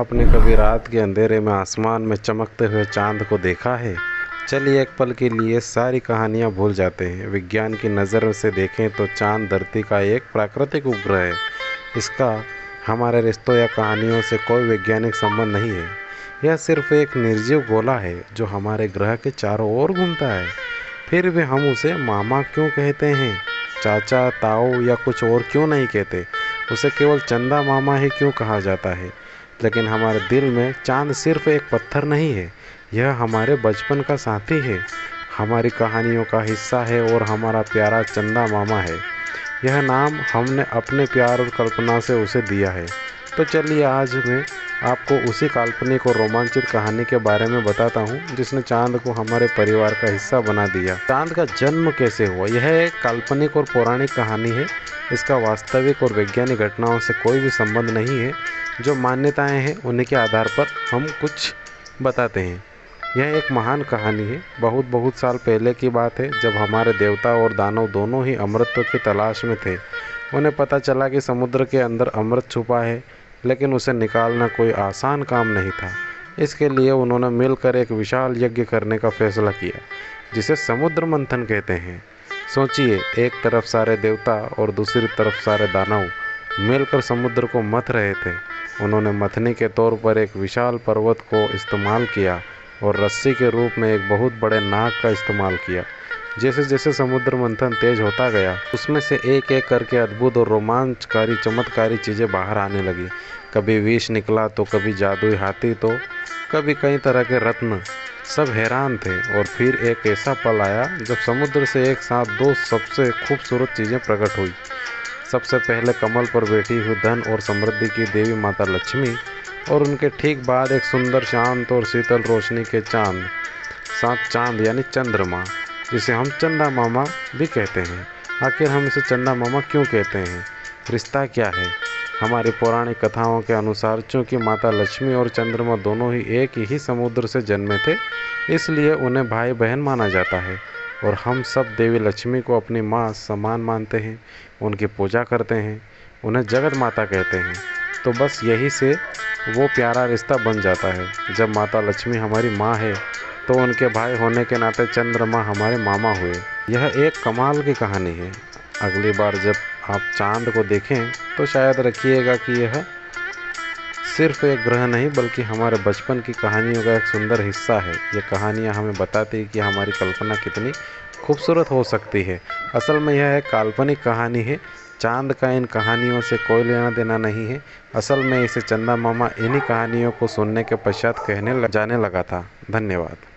आपने कभी रात के अंधेरे में आसमान में चमकते हुए चांद को देखा है? चलिए एक पल के लिए सारी कहानियाँ भूल जाते हैं। विज्ञान की नज़र से देखें तो चांद धरती का एक प्राकृतिक उपग्रह है। इसका हमारे रिश्तों या कहानियों से कोई वैज्ञानिक संबंध नहीं है। यह सिर्फ एक निर्जीव गोला है जो हमारे ग्रह के चारों ओर घूमता है। फिर भी हम उसे मामा क्यों कहते हैं? चाचा, ताऊ या कुछ और क्यों नहीं कहते? उसे केवल चंदा मामा ही क्यों कहा जाता है? लेकिन हमारे दिल में चांद सिर्फ एक पत्थर नहीं है, यह हमारे बचपन का साथी है, हमारी कहानियों का हिस्सा है और हमारा प्यारा चंदा मामा है। यह नाम हमने अपने प्यार और कल्पना से उसे दिया है। तो चलिए आज मैं आपको उसी काल्पनिक और रोमांचित कहानी के बारे में बताता हूँ जिसने चांद को हमारे परिवार का हिस्सा बना दिया। चांद का जन्म कैसे हुआ? यह एक काल्पनिक और पौराणिक कहानी है। इसका वास्तविक और वैज्ञानिक घटनाओं से कोई भी संबंध नहीं है। जो मान्यताएं हैं उन्हीं के आधार पर हम कुछ बताते हैं। यह एक महान कहानी है। बहुत बहुत साल पहले की बात है, जब हमारे देवता और दानव दोनों ही अमृत की तलाश में थे। उन्हें पता चला कि समुद्र के अंदर अमृत छुपा है, लेकिन उसे निकालना कोई आसान काम नहीं था। इसके लिए उन्होंने मिलकर एक विशाल यज्ञ करने का फैसला किया, जिसे समुद्र मंथन कहते हैं। सोचिए, एक तरफ सारे देवता और दूसरी तरफ सारे दानव मिलकर समुद्र को मथ रहे थे। उन्होंने मथने के तौर पर एक विशाल पर्वत को इस्तेमाल किया और रस्सी के रूप में एक बहुत बड़े नाग का इस्तेमाल किया। जैसे जैसे समुद्र मंथन तेज होता गया, उसमें से एक एक करके अद्भुत और रोमांचकारी चमत्कारी चीज़ें बाहर आने लगी। कभी विष निकला तो कभी जादुई हाथी, तो कभी कई तरह के रत्न। सब हैरान थे। और फिर एक ऐसा पल आया जब समुद्र से एक साथ दो सबसे खूबसूरत चीज़ें प्रकट हुई। सबसे पहले कमल पर बैठी हुई धन और समृद्धि की देवी माता लक्ष्मी, और उनके ठीक बाद एक सुंदर शांत और शीतल रोशनी के चांद यानी चंद्रमा, जिसे हम चंदा मामा भी कहते हैं। आखिर हम इसे चंदा मामा क्यों कहते हैं? रिश्ता क्या है? हमारी पौराणिक कथाओं के अनुसार चूंकि माता लक्ष्मी और चंद्रमा दोनों ही एक ही समुद्र से जन्मे थे, इसलिए उन्हें भाई बहन माना जाता है। और हम सब देवी लक्ष्मी को अपनी माँ समान मानते हैं, उनकी पूजा करते हैं, उन्हें जगत माता कहते हैं। तो बस यही से वो प्यारा रिश्ता बन जाता है। जब माता लक्ष्मी हमारी माँ है, तो उनके भाई होने के नाते चंद्रमा हमारे मामा हुए। यह एक कमाल की कहानी है। अगली बार जब आप चांद को देखें तो शायद रखिएगा कि यह सिर्फ एक ग्रह नहीं, बल्कि हमारे बचपन की कहानियों का एक सुंदर हिस्सा है। ये कहानियाँ हमें बताती हैं कि हमारी कल्पना कितनी खूबसूरत हो सकती है। असल में यह एक काल्पनिक कहानी है। चांद का इन कहानियों से कोई लेना देना नहीं है। असल में इसे चंदा मामा इन्हीं कहानियों को सुनने के पश्चात कहने जाने लगा था। धन्यवाद।